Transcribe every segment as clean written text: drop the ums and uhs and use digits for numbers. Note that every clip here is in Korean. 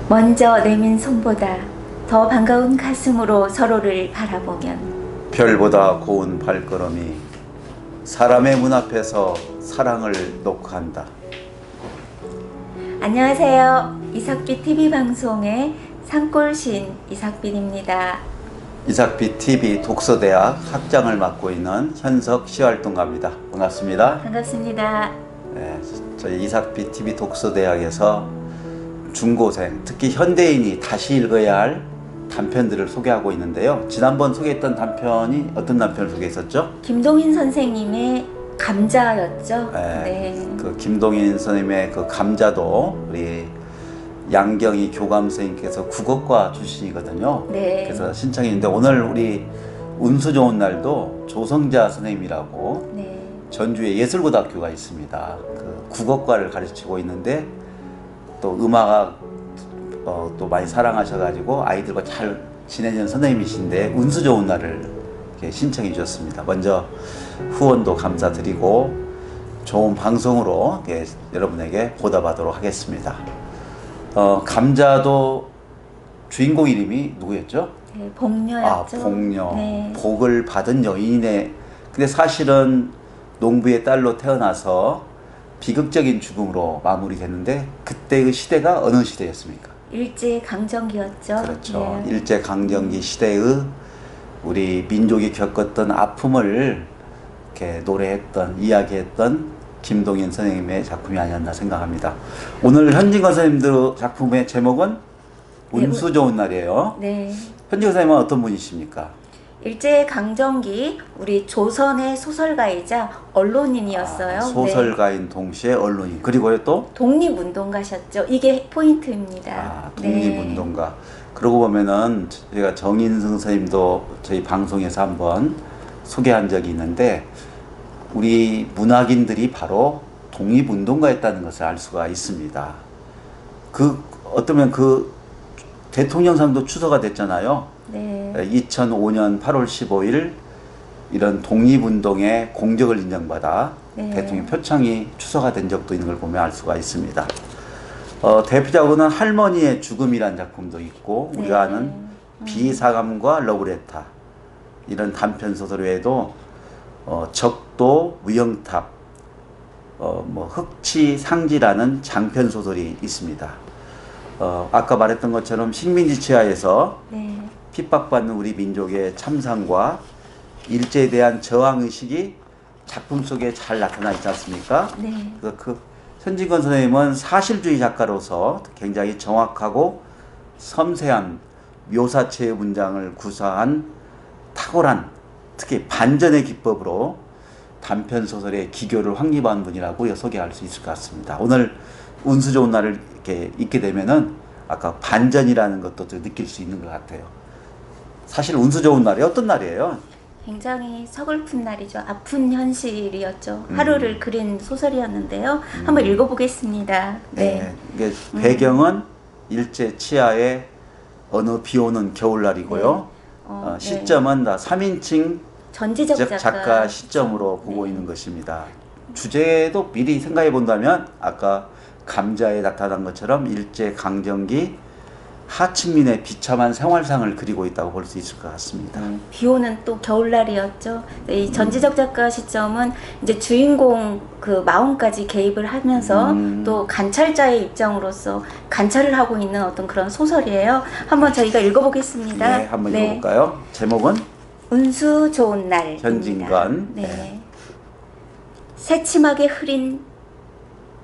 먼저 내민 손보다 더 반가운 가슴으로 서로를 바라보면 별보다 고운 발걸음이 사람의 문 앞에서 사랑을 녹화한다. 안녕하세요. 이삭빛 TV 방송의 산골신 이삭빛입니다. 이삭빛 TV 독서대학 학장을 맡고 있는 현석 시활동가입니다. 반갑습니다. 반갑습니다. 네, 저희 이삭빛 TV 독서대학에서 중고생, 특히 현대인이 다시 읽어야 할 단편들을 소개하고 있는데요. 지난번 소개했던 단편이 어떤 단편을 소개했었죠? 김동인 선생님의 감자였죠. 네. 그 김동인 선생님의 그 감자도 우리 양경희 교감 선생님께서 국어과 출신이거든요. 네. 그래서 신청했는데 오늘 우리 운수 좋은 날도 조성자 선생님이라고 네. 전주에 예술고등학교가 있습니다. 그 국어과를 가르치고 있는데 또 음악학 또 많이 사랑하셔가지고 아이들과 잘 지내는 선생님이신데 운수 좋은 날을 이렇게 신청해 주셨습니다. 먼저 후원도 감사드리고 좋은 방송으로 여러분에게 보답하도록 하겠습니다. 감자도 주인공 이름이 누구였죠? 네, 복녀였죠. 복녀. 네. 복을 받은 여인의. 근데 사실은 농부의 딸로 태어나서 비극적인 죽음으로 마무리됐는데 그때의 시대가 어느 시대였습니까? 일제 강점기였죠. 그렇죠. 네. 일제 강점기 시대의 우리 민족이 겪었던 아픔을 이렇게 노래했던, 이야기했던 김동인 선생님의 작품이 아니었나 생각합니다. 오늘 현진건 선생님들 작품의 제목은 운수 좋은 날이에요. 네. 현진건 선생님은 어떤 분이십니까? 일제 강점기 우리 조선의 소설가이자 언론인이었어요. 소설가인 네. 동시에 언론인. 그리고요 또? 독립운동가셨죠. 이게 포인트입니다. 독립운동가. 그러고 보면은 제가 정인승 선생님도 저희 방송에서 한번 소개한 적이 있는데 우리 문학인들이 바로 독립운동가였다는 것을 알 수가 있습니다. 어쩌면 그 대통령상도 추서가 됐잖아요. 네. 2005년 8월 15일 이런 독립운동의 공적을 인정받아 네. 대통령 표창이 추서가 된 적도 있는 걸 보면 알 수가 있습니다. 대표작으로는 할머니의 죽음이라는 작품도 있고 네. 우리가 아는 비사감과 러브레타 이런 단편 소설 외에도 적도, 무영탑, 흑치상지라는 장편 소설이 있습니다. 아까 말했던 것처럼 식민지 치하에서 네. 핍박받는 우리 민족의 참상과 일제에 대한 저항의식이 작품 속에 잘 나타나 있지 않습니까? 네. 그래서 현진건 선생님은 사실주의 작가로서 굉장히 정확하고 섬세한 묘사체의 문장을 구사한 탁월한 특히 반전의 기법으로 단편 소설의 기교를 확립한 분이라고 소개할 수 있을 것 같습니다. 오늘 운수 좋은 날을 이렇게 읽게 되면은 아까 반전이라는 것도 느낄 수 있는 것 같아요. 사실 운수 좋은 날이 어떤 날이에요? 굉장히 서글픈 날이죠. 아픈 현실이었죠. 하루를 그린 소설이었는데요. 한번 읽어보겠습니다. 네. 이게 배경은 일제 치하의 어느 비오는 겨울날이고요. 네. 시점은 3인칭 전지적 작가 시점으로 보고 네. 있는 것입니다. 주제도 미리 생각해 본다면 아까 감자에 나타난 것처럼 일제 강점기 하층민의 비참한 생활상을 그리고 있다고 볼 수 있을 것 같습니다. 비오는 또 겨울날이었죠. 이 전지적 작가 시점은 이제 주인공 그 마음까지 개입을 하면서 또 관찰자의 입장으로서 관찰을 하고 있는 어떤 그런 소설이에요. 한번 저희가 읽어보겠습니다. 네, 한번 읽어볼까요? 제목은 운수 좋은 날. 현진건. 네. 새침하게 흐린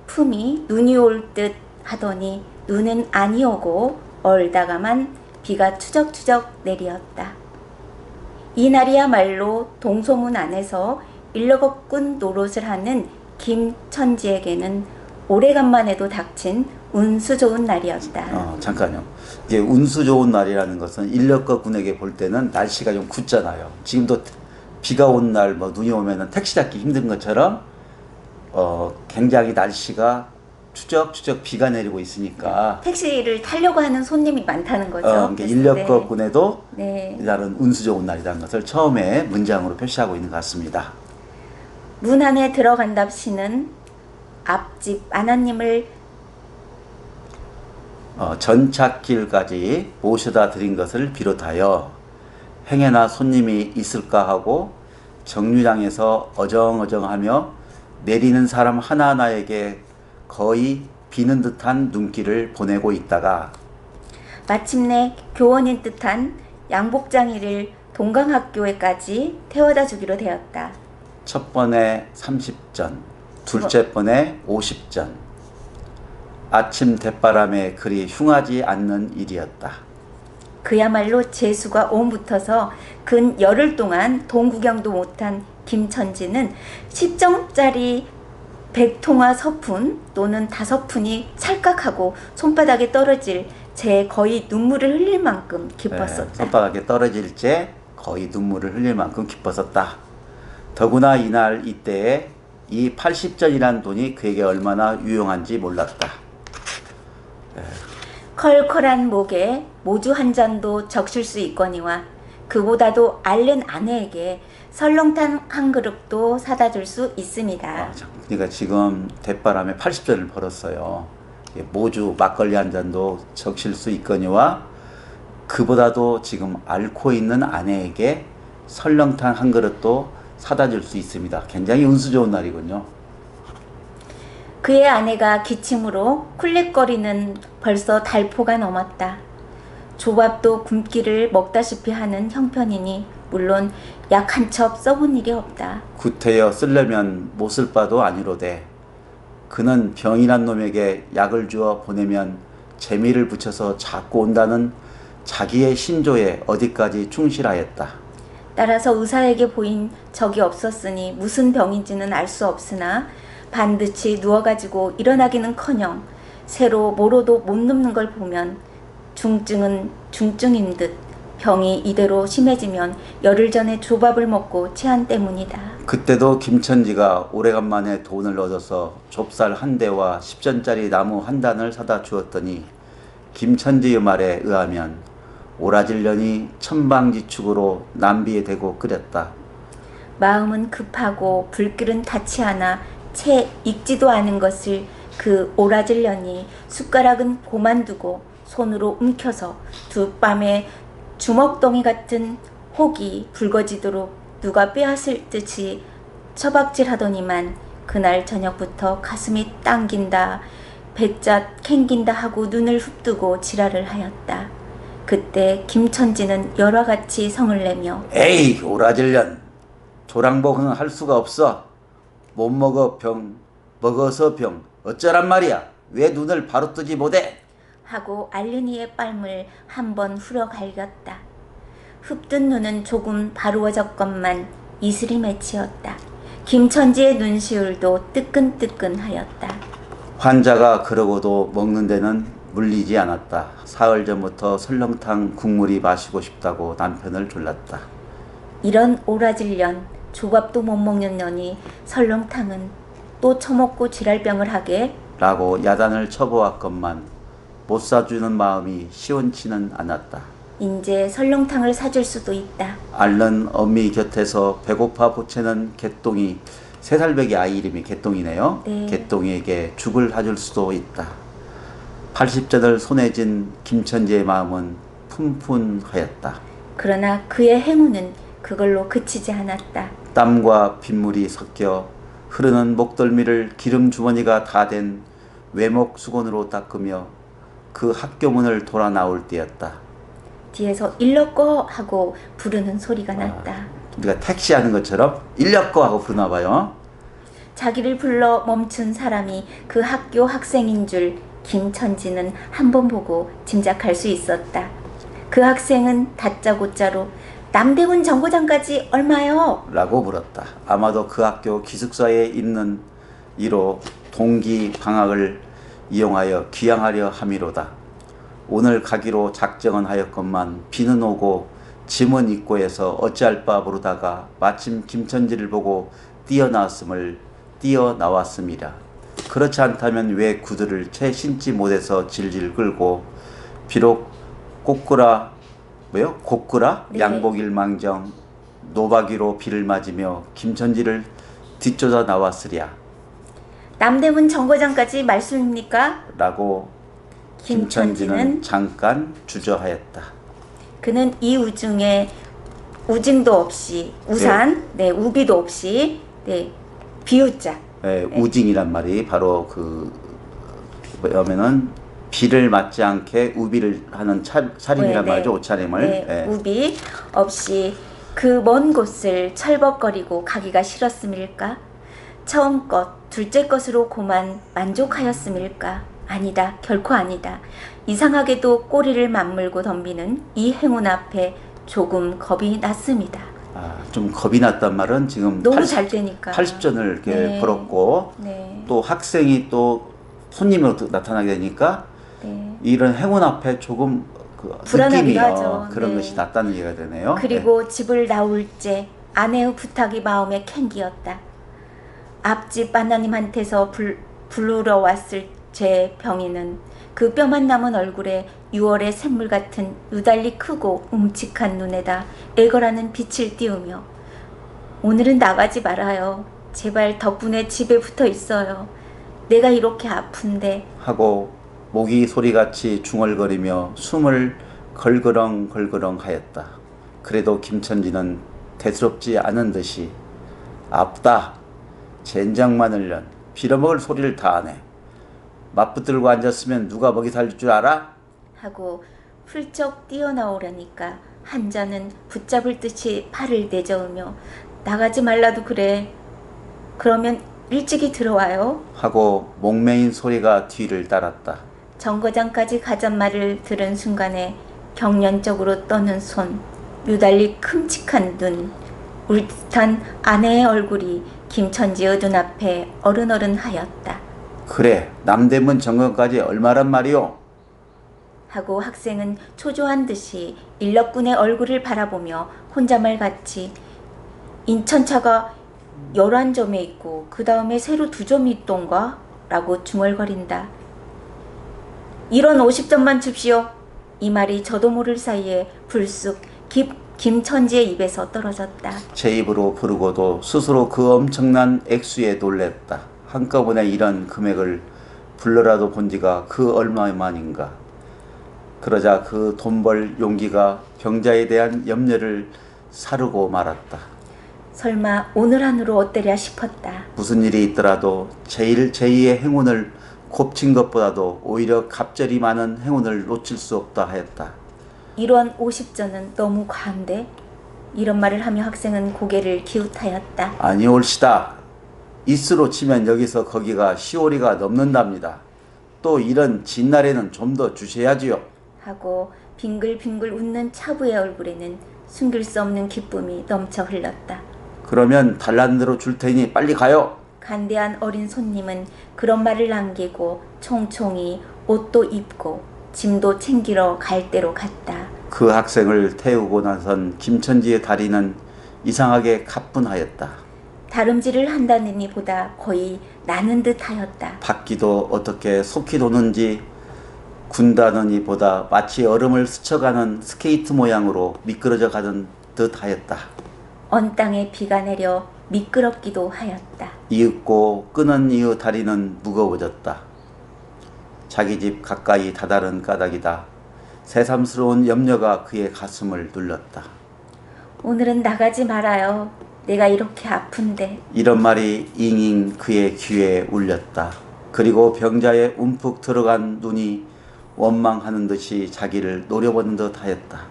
품이 눈이 올 듯 하더니 눈은 아니오고 얼다가만 비가 추적추적 내리었다. 이날이야말로 동소문 안에서 일러거꾼 노릇을 하는 김천지에게는 오래간만에도 닥친 운수 좋은 날이었다. 잠깐요. 이게 운수 좋은 날이라는 것은 인력거꾼에게 볼 때는 날씨가 좀 굳잖아요. 지금도 비가 온 날, 눈이 오면은 택시 잡기 힘든 것처럼 굉장히 날씨가 추적추적 비가 내리고 있으니까 택시를 타려고 하는 손님이 많다는 거죠. 그러니까 인력거꾼에도 네. 이날은 운수 좋은 날이라는 것을 처음에 문장으로 표시하고 있는 것 같습니다. 문 안에 들어간답시는 앞집 아나님을 전찻길까지 모셔다 드린 것을 비롯하여 행여나 손님이 있을까 하고 정류장에서 어정어정하며 내리는 사람 하나하나에게 거의 비는 듯한 눈길을 보내고 있다가 마침내 교원인 듯한 양복장이를 동강학교에까지 태워다 주기로 되었다. 첫 번에 30전, 둘째 번에 50전. 아침 대바람에 그리 흉하지 않는 일이었다. 그야말로 재수가 온 붙어서 근 열흘 동안 동구경도 못한 김천지는 10점짜리 100통화 서푼 또는 5푼이 찰칵하고 손바닥에 떨어질 제 거의 눈물을 흘릴 만큼 기뻤었다. 네, 손바닥에 떨어질 때 거의 눈물을 흘릴 만큼 기뻤었다. 더구나 이날 이때에 이 80전이라는 돈이 그에게 얼마나 유용한지 몰랐다. 컬컬한 목에 모주 한 잔도 적실 수 있거니와 그보다도 앓는 아내에게 설렁탕 한 그릇도 사다 줄 수 있습니다. 그러니까 지금 대바람에 80전을 벌었어요. 모주 막걸리 한 잔도 적실 수 있거니와 그보다도 지금 앓고 있는 아내에게 설렁탕 한 그릇도 사다 줄 수 있습니다. 굉장히 운수 좋은 날이군요. 그의 아내가 기침으로 쿨렉거리는 벌써 달포가 넘었다. 조밥도 굶기를 먹다시피 하는 형편이니 물론 약 한 첩 써본 일이 없다. 구태여 쓰려면 못 쓸 바도 아니로되 그는 병이란 놈에게 약을 주어 보내면 재미를 붙여서 자꾸 온다는 자기의 신조에 어디까지 충실하였다. 따라서 의사에게 보인 적이 없었으니 무슨 병인지는 알 수 없으나 반드시 누워가지고 일어나기는커녕 새로 모로도 못 눕는 걸 보면 중증은 중증인 듯 병이 이대로 심해지면 열흘 전에 조밥을 먹고 체한 때문이다. 그때도 김천지가 오래간만에 돈을 얻어서 좁쌀 한 대와 10전짜리 나무 한 단을 사다 주었더니 김천지의 말에 의하면 오라질년이 천방지축으로 남비에 대고 끓였다. 마음은 급하고 불길은 닿지 않아 채 익지도 않은 것을 그 오라질년이 숟가락은 고만두고 손으로 움켜서 두 뺨에 주먹덩이 같은 혹이 붉어지도록 누가 빼앗을 듯이 처박질하더니만 그날 저녁부터 가슴이 당긴다, 배짜 캥긴다 하고 눈을 흡뜨고 지랄을 하였다. 그때 김천지는 여러 가지 성을 내며 에이 오라질년 조랑복은 할 수가 없어. 못 먹어 병, 먹어서 병, 어쩌란 말이야. 왜 눈을 바로 뜨지 못해? 하고 알른이의 뺨을 한번 후려 갈겼다. 흡뜬 눈은 조금 바루어졌건만 이슬이 맺히었다. 김천지의 눈시울도 뜨끈뜨끈하였다. 환자가 그러고도 먹는 데는 물리지 않았다. 사흘 전부터 설렁탕 국물이 마시고 싶다고 남편을 졸랐다. 이런 오라질년 조밥도 못 먹는 년이 설렁탕은 또 처먹고 지랄병을 하게 라고 야단을 쳐보았건만 못 사주는 마음이 시원치는 않았다. 인제 설렁탕을 사줄 수도 있다. 앓는 어미 곁에서 배고파 보채는 개똥이 3살배기 아이 이름이 개똥이네요. 네. 개똥이에게 죽을 사줄 수도 있다. 80전을 손에 쥔 김천지의 마음은 푼푼하였다. 그러나 그의 행운은 그걸로 그치지 않았다. 땀과 빗물이 섞여 흐르는 목덜미를 기름 주머니가 다 된 외목 수건으로 닦으며 그 학교문을 돌아 나올 때였다. 뒤에서 일러꺼 하고 부르는 소리가 났다. 우리가 택시 하는 것처럼 인력거 하고 부르나 봐요. 자기를 불러 멈춘 사람이 그 학교 학생인 줄 김천지는 한 번 보고 짐작할 수 있었다. 그 학생은 다짜고짜로 남대문 정거장까지 얼마요? 라고 물었다. 아마도 그 학교 기숙사에 있는 이로 동기 방학을 이용하여 귀향하려 함이로다. 오늘 가기로 작정은 하였건만 비는 오고 짐은 있고 해서 어찌할 바 모르다가 마침 김천지를 보고 뛰어나왔음이라. 그렇지 않다면 왜 구두를 채 신지 못해서 질질 끌고 비록 꼬꾸라 네. 양복일망정 노박이로 비를 맞으며 김천지를 뒤쫓아 나왔으랴. 남대문 정거장까지 말씀입니까? 라고 김천지는 잠깐 주저하였다. 그는 이 우중에 우증도 없이 우산, 네, 우비도 없이, 네, 비우자. 네, 우징이란 말이 바로 그 뭐냐면은 비를 맞지 않게 우비를 하는 차림이란 네, 말이죠. 옷차림을. 네, 네. 우비 없이 그 먼 곳을 철벅거리고 가기가 싫었음일까? 처음 것, 둘째 것으로 고만 만족하였음일까? 아니다, 결코 아니다. 이상하게도 꼬리를 맞물고 덤비는 이 행운 앞에 조금 겁이 났습니다. 좀 겁이 났단 말은 지금 너무 잘 되니까. 80전을 이렇게 네. 벌었고 네, 또 학생이 또 손님으로 나타나게 되니까 네. 이런 행운 앞에 조금 그 불안하기도 느낌이 하죠. 그런 네. 것이 났다는 얘기가 되네요. 그리고 집을 나올째 아내의 부탁이 마음에 캥기었다. 앞집 하나님한테서 부르러 왔을 제 병인은 그 뼈만 남은 얼굴에 6월의 샘물 같은 유달리 크고 움직한 눈에다 애걸하는 빛을 띄우며 오늘은 나가지 말아요. 제발 덕분에 집에 붙어 있어요. 내가 이렇게 아픈데 하고 모기 소리같이 중얼거리며 숨을 걸그렁 하였다. 그래도 김천지는 대수롭지 않은 듯이 아프다. 젠장만 흘련 빌어먹을 소리를 다 하네. 맞붙들고 앉았으면 누가 먹이 살릴 줄 알아? 하고 훌쩍 뛰어나오려니까 한자는 붙잡을 듯이 팔을 내저으며 나가지 말라도 그래. 그러면 일찍이 들어와요. 하고 목매인 소리가 뒤를 따랐다. 정거장까지 가잔 말을 들은 순간에 경련적으로 떠는 손, 유달리 큼직한 눈, 울듯한 아내의 얼굴이 김천지의 눈앞에 어른어른하였다. 그래 남대문 정거까지 얼마란 말이오? 하고 학생은 초조한 듯이 인력군의 얼굴을 바라보며 혼잣말 같이 인천차가 11점에 있고 그 다음에 새로 2점이 있던가? 라고 중얼거린다. 이런 50점만 줍시오. 이 말이 저도 모를 사이에 불쑥 김천지의 입에서 떨어졌다. 제 입으로 부르고도 스스로 그 엄청난 액수에 놀랬다. 한꺼번에 이런 금액을 불러라도 본 지가 그 얼마만인가. 그러자 그 돈 벌 용기가 병자에 대한 염려를 사르고 말았다. 설마 오늘 안으로 어때랴 싶었다. 무슨 일이 있더라도 제2의 행운을 곱친 것보다도 오히려 갑절이 많은 행운을 놓칠 수 없다 하였다. 이런 50전은 너무 과한데? 이런 말을 하며 학생은 고개를 기웃하였다. 아니 옳시다. 이수로 치면 여기서 거기가 10월이가 넘는답니다. 또 이런 진날에는 좀 더 주셔야지요. 하고 빙글빙글 웃는 차부의 얼굴에는 숨길 수 없는 기쁨이 넘쳐 흘렀다. 그러면 달라는 대로 줄 테니 빨리 가요. 간대한 어린 손님은 그런 말을 남기고 총총히 옷도 입고 짐도 챙기러 갈 데로 갔다. 그 학생을 태우고 나선 김천지의 다리는 이상하게 가뿐하였다. 다름질을 한다느니 보다 거의 나는 듯 하였다. 바퀴도 어떻게 속히 도는지 군다느니 보다 마치 얼음을 스쳐가는 스케이트 모양으로 미끄러져 가는 듯 하였다. 언 땅에 비가 내려 미끄럽기도 하였다. 이윽고 끄는 이의 다리는 무거워졌다. 자기 집 가까이 다다른 까닭이다. 새삼스러운 염려가 그의 가슴을 눌렀다. 오늘은 나가지 말아요. 내가 이렇게 아픈데. 이런 말이 잉잉 그의 귀에 울렸다. 그리고 병자의 움푹 들어간 눈이 원망하는 듯이 자기를 노려보는 듯 하였다.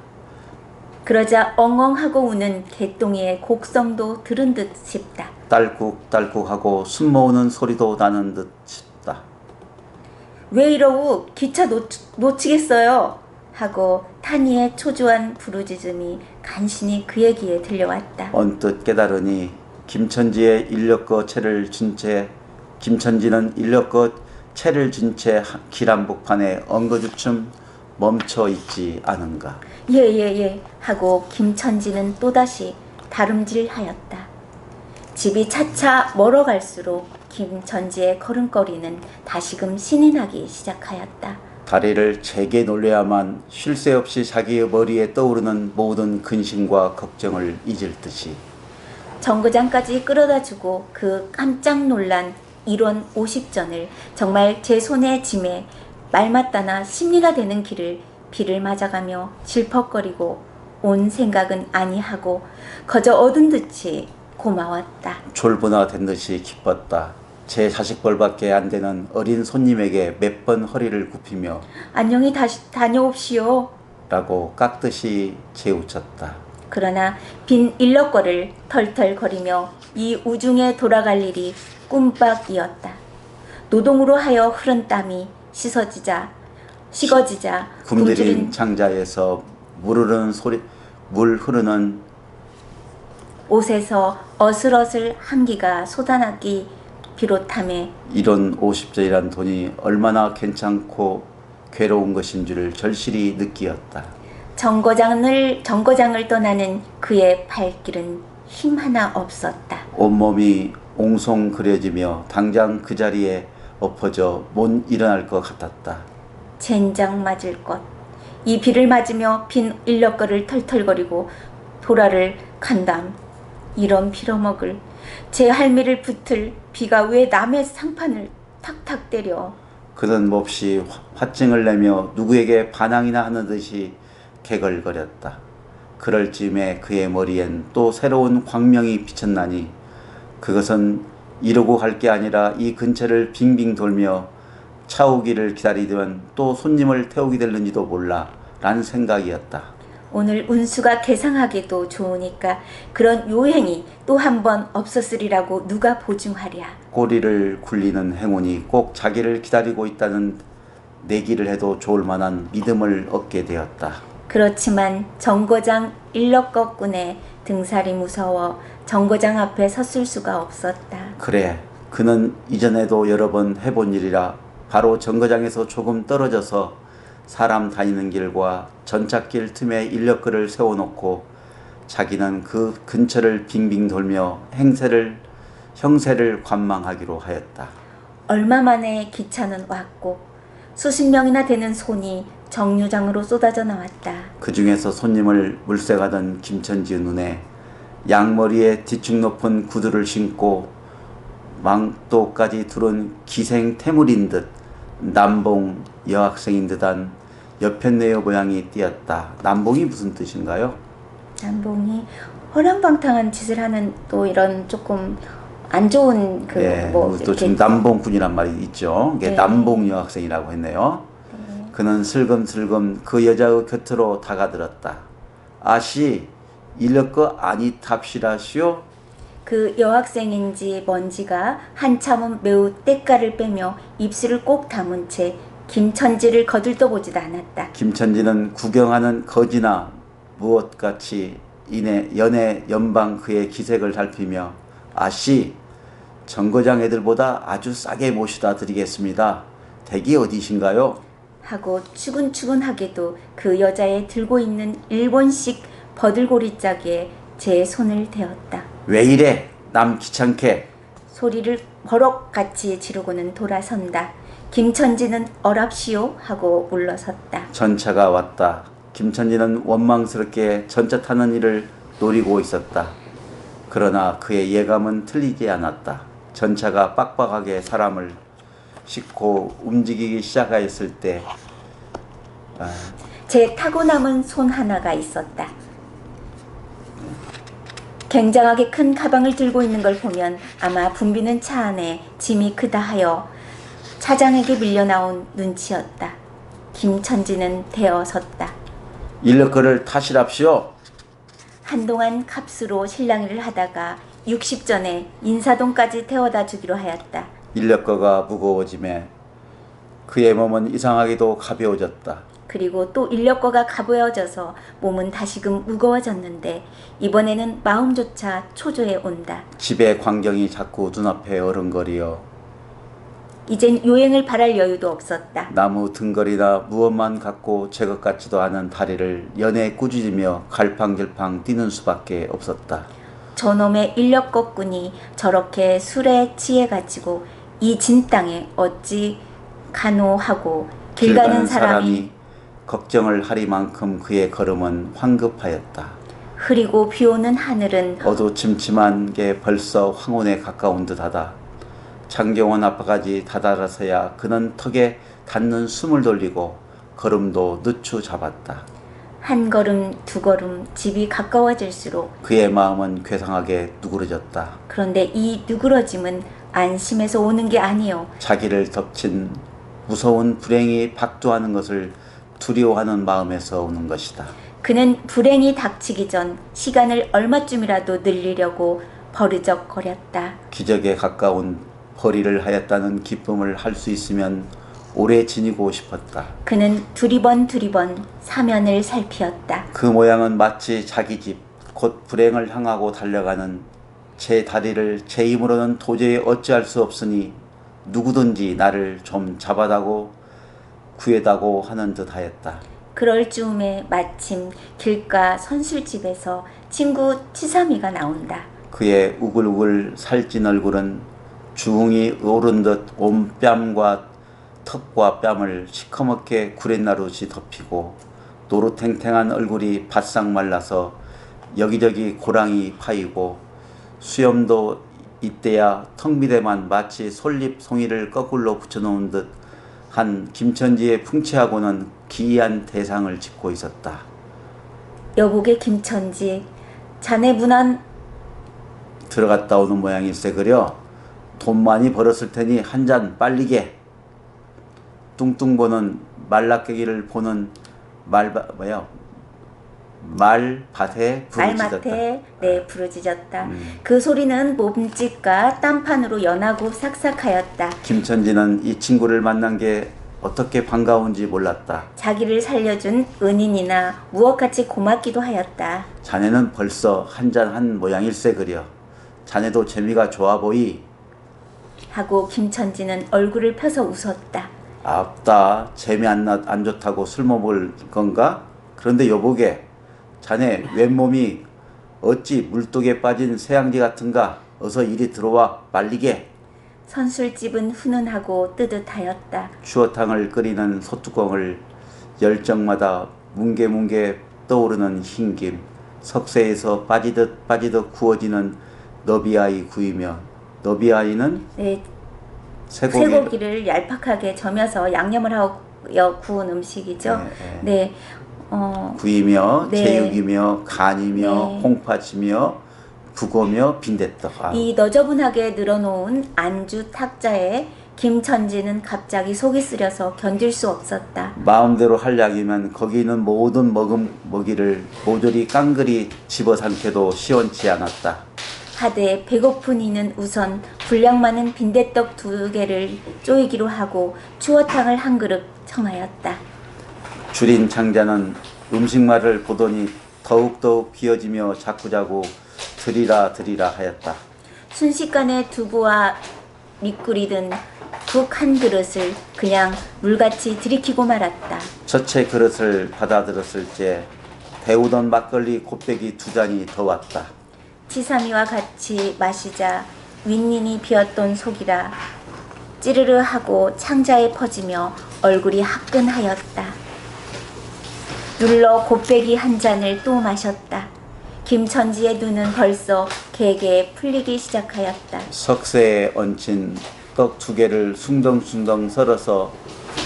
그러자 엉엉하고 우는 개똥이의 곡성도 들은 듯 싶다. 딸꾹딸꾹하고 숨 모으는 소리도 나는 듯 싶다. 왜 이러고 기차 놓치겠어요? 하고 탄이의 초조한 부르짖음이 간신히 그의 귀에 들려왔다. 언뜻 깨달으니 김천지는 인력거 채를 준 채 길 한복판에 엉거주춤 멈춰 있지 않은가. 예 하고 김천지는 또다시 다름질하였다. 집이 차차 멀어갈수록 김천지의 걸음걸이는 다시금 신이 나기 시작하였다. 다리를 제게 놀려야만 쉴 새 없이 자기의 머리에 떠오르는 모든 근심과 걱정을 잊을 듯이 정거장까지 끌어다주고 그 깜짝 놀란 1원 50전을 정말 제 손에 짐에 말맞다나 심리가 되는 길을 비를 맞아가며 질퍽거리고 온 생각은 아니하고 거저 얻은 듯이 고마웠다. 졸부나 된 듯이 기뻤다. 제 자식벌밖에 안 되는 어린 손님에게 몇 번 허리를 굽히며 안녕히 다시 다녀옵시오. 라고 깍듯이 재우쳤다. 그러나 빈 일럭거를 털털거리며 이 우중에 돌아갈 일이 꿈밖이었다. 노동으로 하여 흐른 땀이 식어지자 굶주린 창자에서 물 흐르는 옷에서 어슬어슬 한기가 쏟아나기 비롯하며 이런 50전이란 돈이 얼마나 괜찮고 괴로운 것인 줄을 절실히 느끼었다. 정거장을 떠나는 그의 발길은 힘 하나 없었다. 온몸이 옹송그려지며 당장 그 자리에 엎어져 못 일어날 것 같았다. 젠장 맞을 것. 이 비를 맞으며 빈 일럭거를 털털거리고 도라를 간담. 이런 빌어먹을 제 할미를 붙을 비가 왜 남의 상판을 탁탁 때려. 그는 몹시 화증을 내며 누구에게 반항이나 하는 듯이 개걸거렸다. 그럴 즈음에 그의 머리엔 또 새로운 광명이 비쳤나니 그것은 이러고 갈 게 아니라 이 근처를 빙빙 돌며 차 오기를 기다리던 또 손님을 태우게 될는지도 몰라 라는 생각이었다. 오늘 운수가 개상하게도 좋으니까 그런 요행이 또 한 번 없었으리라고 누가 보증하랴. 꼬리를 굴리는 행운이 꼭 자기를 기다리고 있다는 내기를 해도 좋을 만한 믿음을 얻게 되었다. 그렇지만 정거장 일럭거꾼의 등살이 무서워 정거장 앞에 섰을 수가 없었다. 그래, 그는 이전에도 여러 번 해본 일이라 바로 정거장에서 조금 떨어져서 사람 다니는 길과 전찻길 틈에 인력거를 세워놓고 자기는 그 근처를 빙빙 돌며 형세를 관망하기로 하였다. 얼마 만에 기차는 왔고 수십 명이나 되는 손이 정류장으로 쏟아져 나왔다. 그 중에서 손님을 물색하던 김천지의 눈에 양머리에 뒤축 높은 구두를 신고 망토까지 두른 기생 태물인 듯 남봉 여학생인 듯한 여편네의 모양이 띄었다. 남봉이 무슨 뜻인가요? 남봉이 허랑방탕한 짓을 하는 또 이런 조금 안 좋은 또 지금 남봉꾼이란 말이 있죠. 이게 네. 남봉 여학생이라고 했네요. 네. 그는 슬금슬금 그 여자의 곁으로 다가들었다. 아씨, 일러거 아니 탑시라시오? 그 여학생인지 뭔지가 한참은 매우 때깔을 빼며 입술을 꼭 다문 채 김천지를 거들떠보지도 않았다. 김천지는 구경하는 거지나 무엇같이 연애 연방 그의 기색을 살피며 아씨, 정거장 애들보다 아주 싸게 모시다 드리겠습니다. 댁이 어디신가요? 하고 추근추근하게도 그 여자의 들고 있는 일본식 버들고리짝에 제 손을 대었다. 왜 이래? 남 귀찮게. 소리를 버럭같이 지르고는 돌아선다. 김천지는 어랍시오 하고 물러섰다. 전차가 왔다. 김천지는 원망스럽게 전차 타는 일을 노리고 있었다. 그러나 그의 예감은 틀리지 않았다. 전차가 빡빡하게 사람을 싣고 움직이기 시작하였을 때 제 타고 남은 손 하나가 있었다. 굉장하게 큰 가방을 들고 있는 걸 보면 아마 붐비는 차 안에 짐이 크다 하여 차장에게 밀려나온 눈치였다. 김천지는 대어섰다. 일러거를 타시랍시오. 한동안 값으로 실랑이를 하다가 60전에 인사동까지 태워다 주기로 하였다. 인력거가 무거워지매 그의 몸은 이상하게도 가벼워졌다. 그리고 또 인력거가 가벼워져서 몸은 다시금 무거워졌는데 이번에는 마음조차 초조해 온다. 집의 광경이 자꾸 눈앞에 어른거리어 이젠 요행을 바랄 여유도 없었다. 나무 등걸이나 무엇만 갖고 제 것 같지도 않은 다리를 연애 꾸짖으며 갈팡질팡 뛰는 수밖에 없었다. 저놈의 인력거꾼이 저렇게 술에 취해가지고 이 진땅에 어찌 가노하고 길 가는 사람이 걱정을 하리만큼 그의 걸음은 황급하였다. 흐리고 비오는 하늘은 어두침침한 게 벌써 황혼에 가까운 듯하다. 장경원 앞까지 다다라서야 그는 턱에 닿는 숨을 돌리고 걸음도 늦추 잡았다. 한 걸음 두 걸음 집이 가까워질수록 그의 마음은 괴상하게 누그러졌다. 그런데 이 누그러짐은 안심해서 오는 게 아니요. 자기를 덮친 무서운 불행이 박두하는 것을 두려워하는 마음에서 오는 것이다. 그는 불행이 닥치기 전 시간을 얼마쯤이라도 늘리려고 버르적거렸다. 기적에 가까운 벌이를 하였다는 기쁨을 할 수 있으면 오래 지니고 싶었다. 그는 두리번 사면을 살피었다. 그 모양은 마치 자기 집, 곧 불행을 향하고 달려가는 제 다리를 제 힘으로는 도저히 어찌할 수 없으니 누구든지 나를 좀 잡아다고 구해다고 하는 듯 하였다. 그럴 즈음에 마침 길가 선술집에서 친구 치삼이가 나온다. 그의 우글우글 살찐 얼굴은 주홍이 오른 듯 온 뺨과 턱과 뺨을 시커멓게 구렛나룻이 덮이고 노릇탱탱한 얼굴이 바싹 말라서 여기저기 고랑이 파이고 수염도 이때야 턱 밑에만 마치 솔잎 송이를 거꾸로 붙여놓은 듯 한 김천지의 풍채하고는 기이한 대상을 짓고 있었다. 여보게 김천지, 자네 문안 들어갔다 오는 모양일세 그려. 돈 많이 벌었을 테니 한 잔 빨리게. 뚱뚱 보는 말라깨기를 보는 말밭에 부르짖었다. 말맡에 부르짖었다. 그 소리는 몸짓과 딴판으로 연하고 삭삭하였다. 김천지는 이 친구를 만난 게 어떻게 반가운지 몰랐다. 자기를 살려준 은인이나 무엇같이 고맙기도 하였다. 자네는 벌써 한 잔 한 모양일세 그려. 자네도 재미가 좋아 보이. 하고 김천지는 얼굴을 펴서 웃었다. 앞다 재미 안 좋다고 술 먹을 건가? 그런데 여보게, 자네 왼몸이 어찌 물독에 빠진 새양지 같은가? 어서 이리 들어와 빨리게. 선술집은 훈훈하고 뜨뜻하였다. 추어탕을 끓이는 소뚜껑을 열정마다 뭉게뭉게 떠오르는 흰김, 석쇠에서 빠지듯 구워지는 너비아이 구이며, 너비아이는 쇠고기를 얄팍하게 점여서 양념을 하여 구운 음식이죠. 네. 구이며 제육이며 간이며 네. 홍파치며 북어며 빈대떡. 이 너저분하게 늘어놓은 안주 탁자에 김천지는 갑자기 속이 쓰려서 견딜 수 없었다. 마음대로 할 약이면 거기 있는 모든 먹이를 모조리 깡그리 집어삼켜도 시원치 않았다. 하되 배고픈 이는 우선 분량 많은 빈대떡 2개를 쪼이기로 하고 추어탕을 한 그릇 청하였다. 줄인 장자는 음식말을 보더니 더욱더욱 비어지며 자꾸자꾸 드리라 하였다. 순식간에 두부와 밑꿀이 든 국 한 그릇을 그냥 물같이 들이키고 말았다. 저체 그릇을 받아들었을 때 데우던 막걸리 곱빼기 2잔이 더 왔다. 치삼이와 같이 마시자 윈닌이 비었던 속이라 찌르르 하고 창자에 퍼지며 얼굴이 화끈하였다. 눌러 곱빼기 한 잔을 또 마셨다. 김천지의 눈은 벌써 개게 풀리기 시작하였다. 석쇠에 얹힌 떡 2개를 숭덩숭덩 썰어서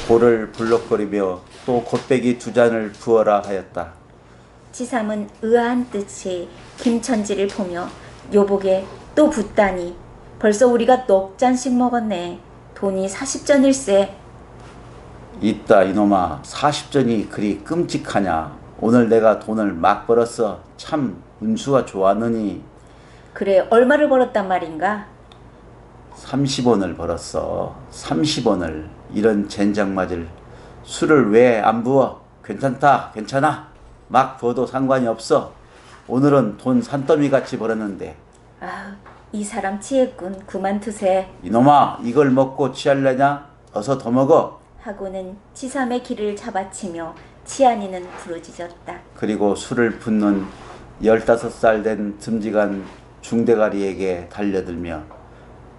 볼을 불럭거리며 또 곱빼기 2잔을 부어라 하였다. 치삼은 의아한 듯이 김천지를 보며 요복에 또 붓다니 벌써 우리가 넉 잔씩 먹었네. 돈이 40전일세. 있다 이놈아, 40전이 그리 끔찍하냐. 오늘 내가 돈을 막 벌었어. 참 운수가 좋았느니. 그래 얼마를 벌었단 말인가? 30원을 벌었어. 30원을. 이런 젠장 맞을. 술을 왜 안 부어? 괜찮아. 막 부어도 상관이 없어. 오늘은 돈 산더미 같이 벌었는데. 이 사람 취했군. 그만 두세. 이놈아, 이걸 먹고 취할래냐? 어서 더 먹어. 하고는 치삼의 길을 잡아치며 치안이는 부르짖었다. 그리고 술을 붓는 15살 된 듬직한 중대가리에게 달려들며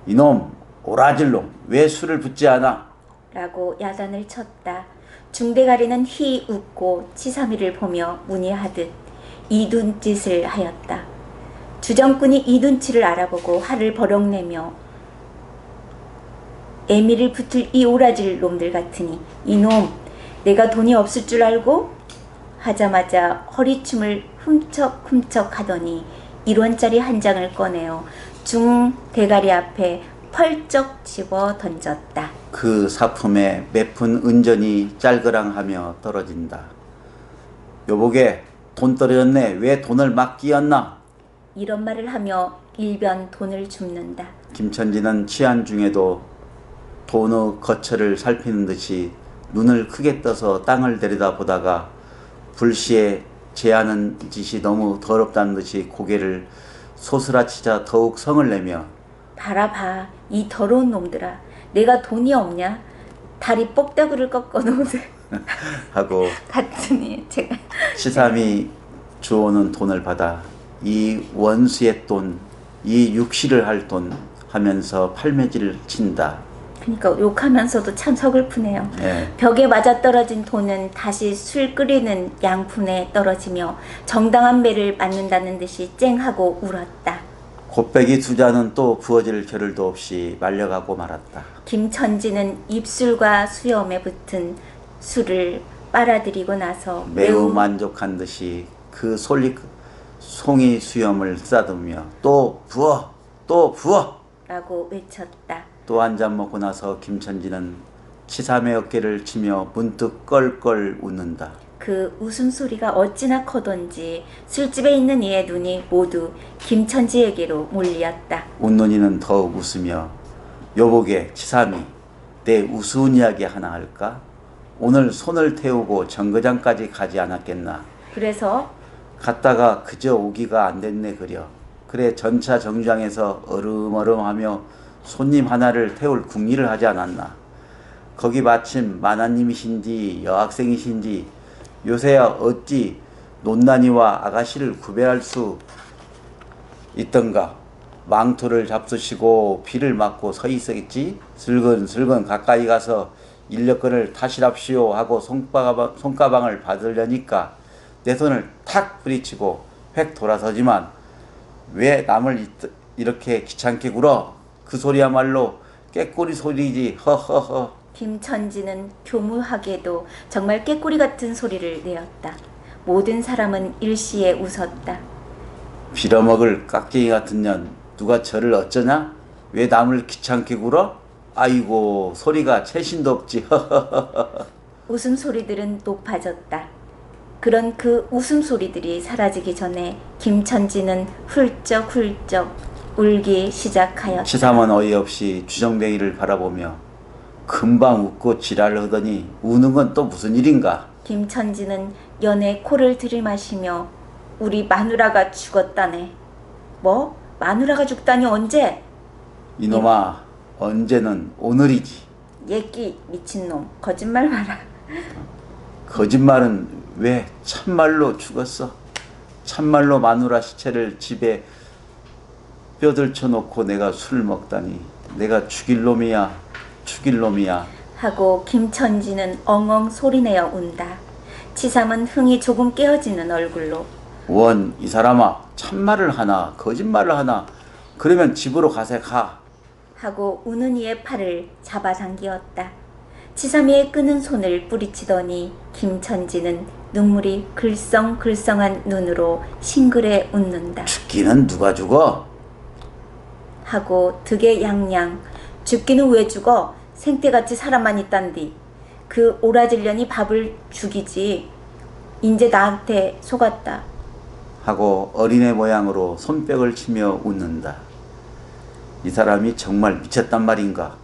이놈, 오라질놈, 왜 술을 붓지 않아? 라고 야단을 쳤다. 중대가리는 휘 웃고 치삼이를 보며 문의하듯 이눈짓을 하였다. 주정꾼이 이 눈치를 알아보고 화를 버럭내며 애미를 붙을 이 오라질 놈들 같으니 이놈 내가 돈이 없을 줄 알고? 하자마자 허리춤을 훔척훔척 하더니 1원짜리 한 장을 꺼내어 중 대가리 앞에 펄쩍 집어 던졌다. 그 사품에 몇 푼 은전이 짤그랑하며 떨어진다. 여보게 돈 떨어졌네. 왜 돈을 막 끼었나? 이런 말을 하며 일변 돈을 줍는다. 김천지는 취한 중에도 돈의 거처를 살피는 듯이 눈을 크게 떠서 땅을 들여다보다가 불시에 제하는 짓이 너무 더럽다는 듯이 고개를 소스라치자 더욱 성을 내며 봐라 이 더러운 놈들아 내가 돈이 없냐? 다리 뻑다구를 꺾어 놓으세 하고 같으니 제가 치삼이 주오는 돈을 받아 이 원수의 돈, 이 육시를 할 돈 하면서 팔매질을 친다. 그러니까 욕하면서도 참 서글프네요. 예. 벽에 맞아떨어진 돈은 다시 술 끓이는 양푼에 떨어지며 정당한 매를 맞는다는 듯이 쨍하고 울었다. 곱빼기 두 잔은 또 부어질 겨를도 없이 말려가고 말았다. 김천지는 입술과 수염에 붙은 술을 빨아들이고 나서 매우 만족한 듯이 그 송이 수염을 쓰다듬으며 또 부어! 또 부어! 라고 외쳤다. 또 한 잔 먹고 나서 김천지는 치삼의 어깨를 치며 문득 껄껄 웃는다. 그 웃음소리가 어찌나 커던지 술집에 있는 이의 눈이 모두 김천지에게로 몰렸다. 웃는 이는 더욱 웃으며 여보게 치삼이 내 우스운 이야기 하나 할까? 오늘 손을 태우고 정거장까지 가지 않았겠나? 그래서 갔다가 그저 오기가 안 됐네 그려. 그래 전차 정류장에서 어름어름하며 손님 하나를 태울 궁리를 하지 않았나? 거기 마침 만화님이신지 여학생이신지 요새야 어찌 논난이와 아가씨를 구별할 수 있던가? 망토를 잡수시고 비를 맞고 서 있었겠지? 슬근슬근 가까이 가서 인력거를 타시랍시오 하고 손가방을 받으려니까 내 손을 탁 부리치고 획 돌아서지만 왜 남을 이렇게 귀찮게 굴어? 그 소리야말로 깨꼬리 소리지. 허허허. 김천지는 교무하게도 정말 깨꼬리 같은 소리를 내었다. 모든 사람은 일시에 웃었다. 빌어먹을 깍쟁이 같은 년 누가 저를 어쩌냐? 왜 남을 귀찮게 굴어? 아이고 소리가 채신도 없지. 허허허허. 웃음소리들은 높아졌다. 그런 그 웃음소리들이 사라지기 전에 김천지는 훌쩍훌쩍 울기 시작하였다. 치삼은 어이없이 주정뱅이를 바라보며 금방 웃고 지랄을 하더니 우는 건 또 무슨 일인가? 김천지는 연에 코를 들이마시며 우리 마누라가 죽었다네. 뭐? 마누라가 죽다니 언제? 이놈아 언제는 오늘이지. 예끼 미친놈 거짓말 마라. 거짓말은 왜 참말로 죽었어? 참말로 마누라 시체를 집에 뼈들쳐 놓고 내가 술을 먹다니 내가 죽일 놈이야 하고 김천지는 엉엉 소리내어 운다. 치삼은 흥이 조금 깨어지는 얼굴로 원 이 사람아 참말을 하나 거짓말을 하나 그러면 집으로 가세 가 하고 우는 이의 팔을 잡아당기었다. 치삼이의 끄는 손을 뿌리치더니 김천지는 눈물이 글썽글썽한 눈으로 싱그레 웃는다. 죽기는 누가 죽어? 하고 득에 양양 죽기는 왜 죽어? 생태같이 사람만 있단디. 그 오라질년이 밥을 죽이지. 인제 나한테 속았다. 하고 어린애 모양으로 손뼉을 치며 웃는다. 이 사람이 정말 미쳤단 말인가?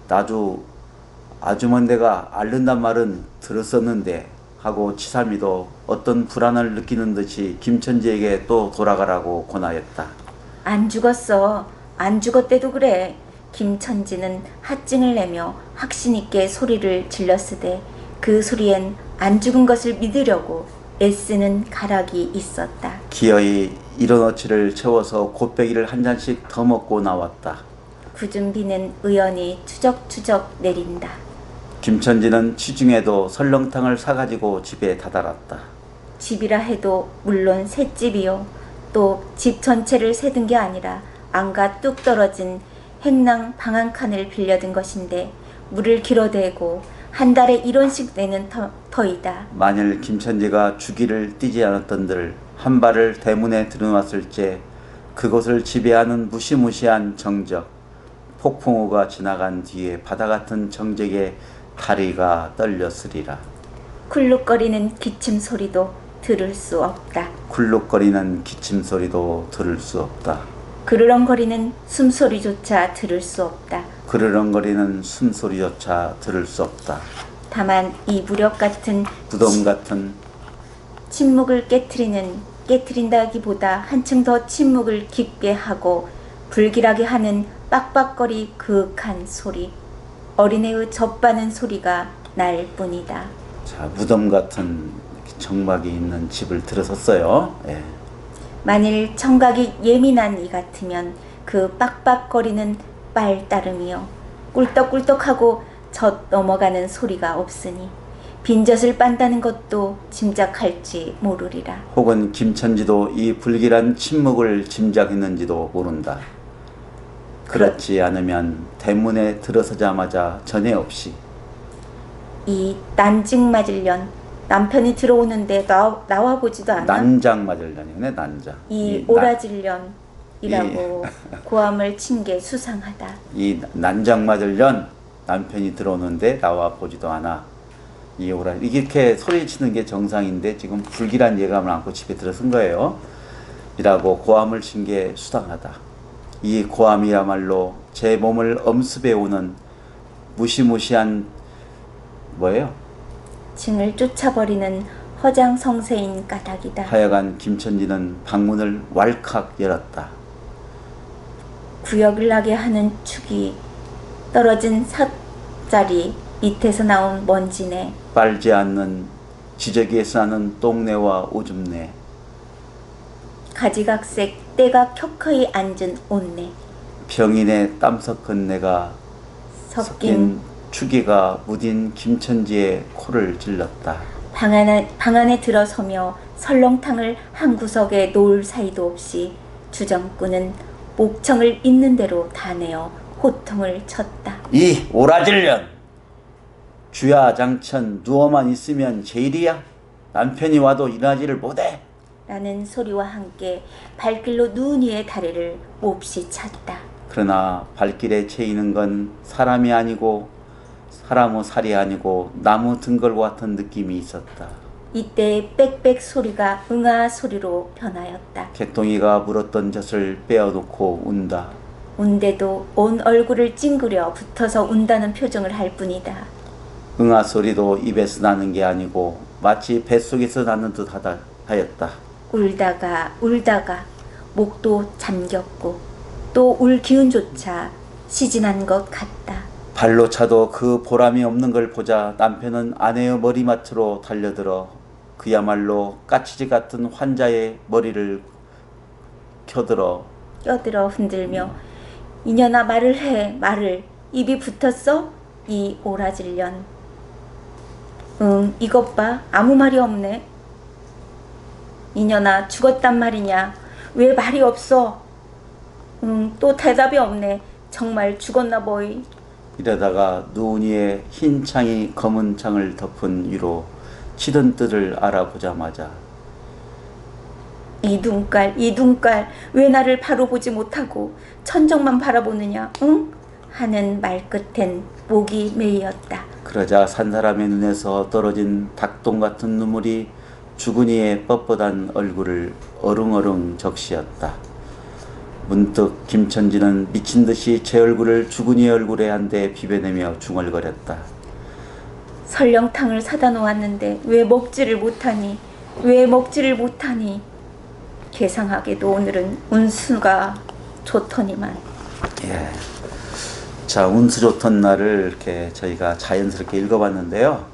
나도 아주먼네가 앓는단 말은 들었었는데 하고 치삼이도 어떤 불안을 느끼는 듯이 김천지에게 또 돌아가라고 권하였다. 안 죽었어. 안 죽었대도 그래. 김천지는 핫징을 내며 확신 있게 소리를 질렀으되 그 소리엔 안 죽은 것을 믿으려고 애쓰는 가락이 있었다. 기어이 이런 어치를 채워서 곱빼기를 한 잔씩 더 먹고 나왔다. 굳은 비는 의연히 추적추적 내린다. 김천지는 취중에도 설렁탕을 사가지고 집에 다다랐다. 집이라 해도 물론 셋집이요. 또 집 전체를 세든 게 아니라 안가 뚝 떨어진 행랑 방 한 칸을 빌려든 것인데 물을 길어대고 한 달에 1원씩 내는 터이다. 만일 김천지가 주기를 띄지 않았던들 한 발을 대문에 들여놨을 때 그곳을 지배하는 무시무시한 정적, 폭풍우가 지나간 뒤에 바다 같은 정적의 다리가 떨렸으리라. 쿨룩거리는 기침 소리도 들을 수 없다. 굴룩거리는 기침 소리도 들을 수 없다. 그르렁거리는 숨소리조차 들을 수 없다. 그르렁거리는 숨소리조차 들을 수 없다. 다만 이 무력 같은 무덤 같은 침묵을 깨트린다기보다 한층 더 침묵을 깊게 하고 불길하게 하는 빡빡거리 그윽한 소리, 어린애의 젖바는 소리가 날 뿐이다. 자, 무덤 같은 정막이 있는 집을 들어섰어요. 예. 만일 청각이 예민한 이 같으면 그 빡빡거리는 빨 따름이요 꿀떡꿀떡하고 젖 넘어가는 소리가 없으니 빈젖을 빤다는 것도 짐작할지 모르리라. 혹은 김천지도 이 불길한 침묵을 짐작했는지도 모른다. 그렇지 않으면 대문에 들어서자마자 전에 없이 이 난징 맞을년 남편이 들어오는데 나와 보지도 않아. 난장 맞을년이네. 난장. 이 오라질년이라고 고함을 친 게 수상하다. 이 난장 맞을년 남편이 들어오는데 나와 보지도 않아. 이 오라 이렇게 소리치는 게 정상인데 지금 불길한 예감을 안고 집에 들어선 거예요. 이라고 고함을 친 게 수상하다. 이 고함이야말로 제 몸을 엄습해 오는 무시무시한 뭐예요? 징을 쫓아버리는 허장성세인 까닭이다. 하여간 김천지는 방문을 왈칵 열었다. 구역을 나게 하는 축이 떨어진 삿자리 밑에서 나온 먼지네. 빨지 않는 지저귀에서 나는 똥내와 오줌내. 가지각색 때가 켜켜이 앉은 옷네. 병인의 땀 섞은 내가 섞인 추기가 무딘 김천지의 코를 찔렀다. 방 안에 들어서며 설렁탕을 한 구석에 놓을 사이도 없이 주정꾼은 목청을 있는 대로 다 내어 호통을 쳤다. 이 오라질년! 주야장천 누워만 있으면 제일이야? 남편이 와도 일하지를 못해? 라는 소리와 함께 발길로 눈 위의 다리를 몹시 찼다. 그러나 발길에 채이는 건 사람이 아니고 사람의 살이 아니고 나무 등걸과 같은 느낌이 있었다. 이때 빽빽 소리가 응아 소리로 변하였다. 개똥이가 물었던 젖을 빼어놓고 운다. 운데도 온 얼굴을 찡그려 붙어서 운다는 표정을 할 뿐이다. 응아 소리도 입에서 나는 게 아니고 마치 뱃속에서 나는 듯 하였다. 울다가 목도 잠겼고 또 울 기운조차 시진한 것 같다. 발로 차도 그 보람이 없는 걸 보자 남편은 아내의 머리맡으로 달려들어 그야말로 까치지 같은 환자의 머리를 껴들어 흔들며 이년아 말을 해 말을. 입이 붙었어? 이 오라질년. 응, 이것 봐 아무 말이 없네. 이년아 죽었단 말이냐? 왜 말이 없어? 응, 또 대답이 없네. 정말 죽었나 보이. 이러다가 눈 위에 흰 창이 검은 창을 덮은 위로 치던 뜻을 알아보자마자 이 눈깔 왜 나를 바로 보지 못하고 천정만 바라보느냐? 응? 하는 말끝엔 목이 메이었다. 그러자 산 사람의 눈에서 떨어진 닭똥 같은 눈물이 주근이의 뻣뻣한 얼굴을 어릉어릉 적시었다. 문득 김천지는 미친 듯이 제 얼굴을 주근이의 얼굴에 한 대 비벼내며 중얼거렸다. 설렁탕을 사다 놓았는데 왜 먹지를 못하니? 괴상하게도 오늘은 운수가 좋더니만. 예. 자, 운수 좋던 날을 이렇게 저희가 자연스럽게 읽어봤는데요.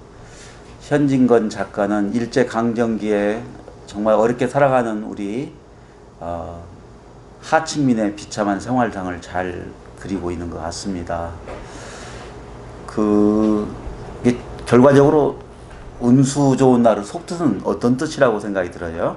현진건 작가는 일제강점기에 정말 어렵게 살아가는 우리 하층민의 비참한 생활상을 잘 그리고 있는 것 같습니다. 이게 결과적으로 운수 좋은 날의 속뜻은 어떤 뜻이라고 생각이 들어요?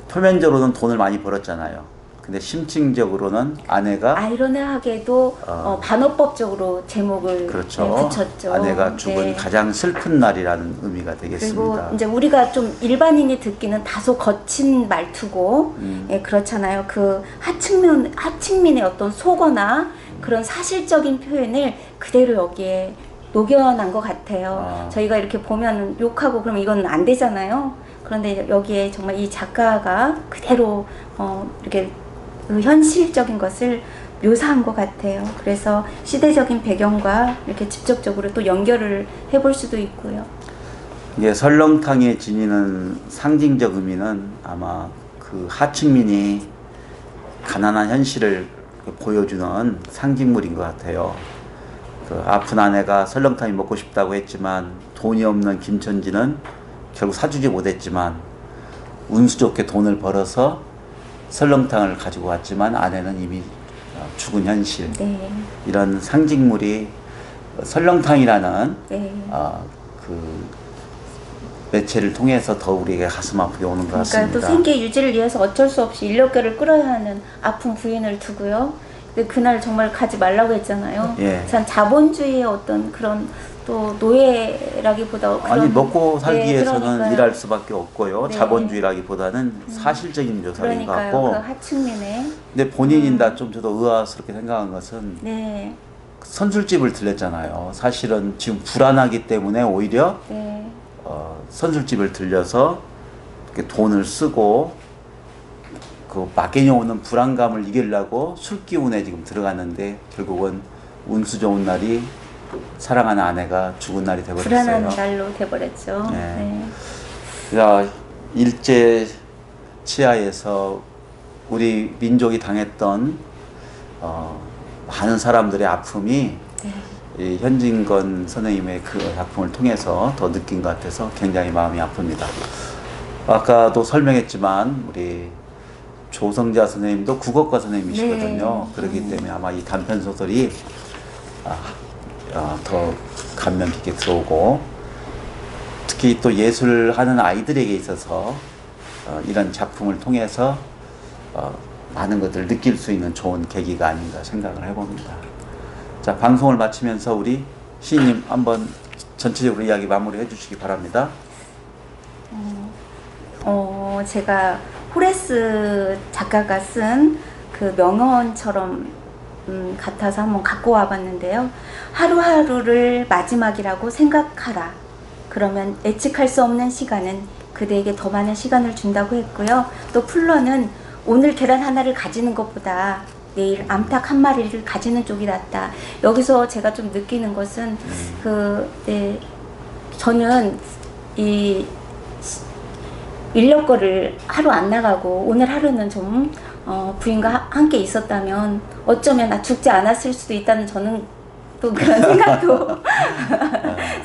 표면적으로는 돈을 많이 벌었잖아요. 근데 심층적으로는 아내가 아이러니하게도 어. 반어법적으로 제목을 그렇죠. 네, 붙였죠. 아내가 죽은 네. 가장 슬픈 날이라는 의미가 그리고 되겠습니다. 이제 우리가 좀 일반인이 듣기는 다소 거친 말투고 예, 그렇잖아요. 그 하층민의 어떤 속어나 그런 사실적인 표현을 그대로 여기에 녹여난 것 같아요. 저희가 이렇게 보면 욕하고 그러면 이건 안 되잖아요. 그런데 여기에 정말 이 작가가 그대로 이렇게 그 현실적인 것을 묘사한 것 같아요. 그래서 시대적인 배경과 이렇게 직접적으로 또 연결을 해볼 수도 있고요. 이게 설렁탕에 지니는 상징적 의미는 아마 그 하층민이 가난한 현실을 보여주는 상징물인 것 같아요. 그 아픈 아내가 설렁탕이 먹고 싶다고 했지만 돈이 없는 김천지는 결국 사주지 못했지만 운수 좋게 돈을 벌어서 설렁탕을 가지고 왔지만 아내는 이미 죽은 현실. 네. 이런 상징물이 설렁탕이라는 네. 그 매체를 통해서 더 우리에게 가슴 아프게 오는 것 그러니까 같습니다. 또 생계 유지를 위해서 어쩔 수 없이 인력거를 끌어야 하는 아픈 부인을 두고요. 근데 그날 정말 가지 말라고 했잖아요. 예. 참 자본주의의 어떤 그런 또 노예라기보다 그런 아니 먹고 살기 네, 위해서는 그러니까요. 일할 수밖에 없고요. 네. 자본주의라기보다는 사실적인 묘사인 것 그러니까요. 같고. 그 하층민의 근데 본인이 좀 저도 의아스럽게 생각한 것은 네. 선술집을 들렸잖아요. 사실은 지금 불안하기 때문에 오히려 네. 선술집을 들려서 이렇게 돈을 쓰고 그 막연히 오는 불안감을 이기려고 술 기운에 지금 들어갔는데 결국은 운수 좋은 날이 사랑하는 아내가 죽은 날이 되버렸어요. 불안한 날로 돼버렸죠. 네. 네. 야, 일제 치하에서 우리 민족이 당했던 많은 사람들의 아픔이 네. 이 현진건 선생님의 그 작품을 통해서 더 느낀 것 같아서 굉장히 마음이 아픕니다. 아까도 설명했지만 우리 조성자 선생님도 국어과 선생님이시거든요. 네. 그렇기 때문에 아마 이 단편 소설이 더 감명 깊게 들어오고 특히 또 예술을 하는 아이들에게 있어서 이런 작품을 통해서 많은 것들을 느낄 수 있는 좋은 계기가 아닌가 생각을 해봅니다. 자, 방송을 마치면서 우리 시인님 한번 전체적으로 이야기 마무리해 주시기 바랍니다. 제가 호레스 작가가 쓴 그 명언처럼 같아서 한번 갖고 와봤는데요. 하루하루를 마지막이라고 생각하라. 그러면 예측할 수 없는 시간은 그대에게 더 많은 시간을 준다고 했고요. 또 플러는 오늘 계란 하나를 가지는 것보다 내일 암탉 한 마리를 가지는 쪽이 낫다. 여기서 제가 좀 느끼는 것은 저는 이 인력거를 하루 안 나가고 오늘 하루는 좀 부인과 함께 있었다면 어쩌면 나 죽지 않았을 수도 있다는 저는 또 그런 생각도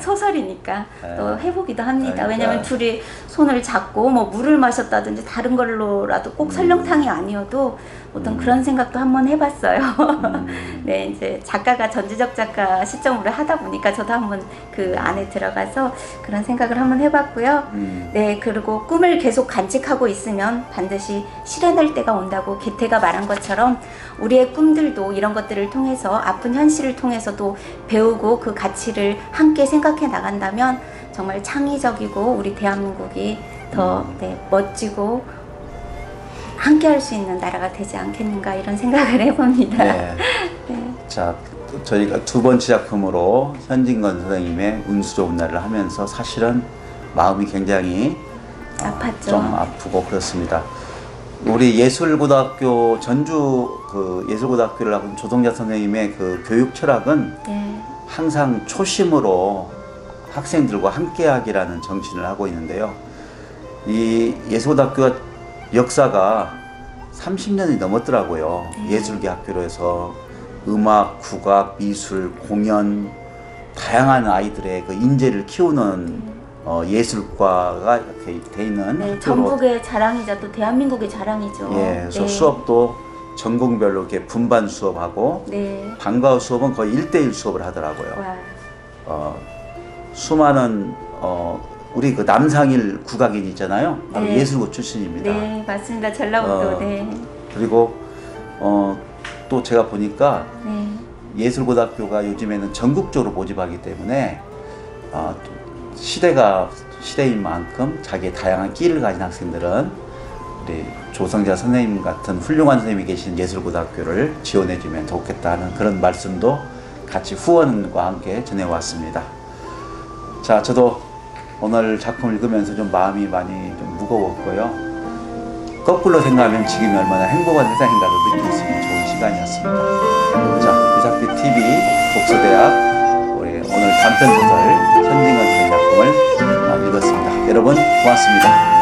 소설이니까 또 해보기도 합니다. 왜냐하면 둘이 손을 잡고 뭐 물을 마셨다든지 다른 걸로라도 꼭 설렁탕이 아니어도 어떤 그런 생각도 한번 해봤어요. 네, 이제 작가가 전지적 작가 시점으로 하다 보니까 저도 한번 그 안에 들어가서 그런 생각을 한번 해봤고요. 네, 그리고 꿈을 계속 간직하고 있으면 반드시 실현할 때가 온다고 개태가 말한 것처럼 우리의 꿈들도 이런 것들을 통해서 아픈 현실을 통해서도 배우고 그 가치를 함께 생각해 나간다면 정말 창의적이고 우리 대한민국이 더 멋지고 함께 할 수 있는 나라가 되지 않겠는가 이런 생각을 해봅니다. 네. 네. 자, 저희가 두 번째 작품으로 현진건 선생님의 운수 좋은 날을 하면서 사실은 마음이 굉장히 아팠죠. 좀 아프고 그렇습니다. 우리 예술고등학교 전주 그 예술고등학교를 하고 조성자 선생님의 그 교육 철학은 네. 항상 초심으로 학생들과 함께하기라는 정신을 하고 있는데요. 이 예술고등학교가 역사가 30년이 넘었더라고요. 네. 예술계 학교로 해서 음악, 국악, 미술, 공연 다양한 아이들의 그 인재를 키우는 예술과가 이렇게 돼 있는 네, 학교로. 전국의 자랑이자 또 대한민국의 자랑이죠. 예, 그래서 네. 수업도 전공별로 이렇게 분반 수업하고 네. 방과후 수업은 거의 1대1 수업을 하더라고요. 와. 수많은 우리 그 남상일 국악인 있잖아요. 바로 네. 예술고 출신입니다. 네, 맞습니다. 전라북도. 네. 그리고 또 제가 보니까 네. 예술고등학교가 요즘에는 전국적으로 모집하기 때문에 시대가 시대인 만큼 자기의 다양한 끼를 가진 학생들은 우리 조성자 선생님 같은 훌륭한 선생님이 계신 예술고등학교를 지원해주면 좋겠다는 그런 말씀도 같이 후원과 함께 전해왔습니다. 자, 저도 오늘 작품 읽으면서 좀 마음이 많이 좀 무거웠고요. 거꾸로 생각하면 지금이 얼마나 행복한 세상인가를 느낄 수 있는 좋은 시간이었습니다. 자, 이삭비 TV 독서대학 우리 오늘 단편소설 선진관 선생님 작품을 읽었습니다. 여러분 고맙습니다.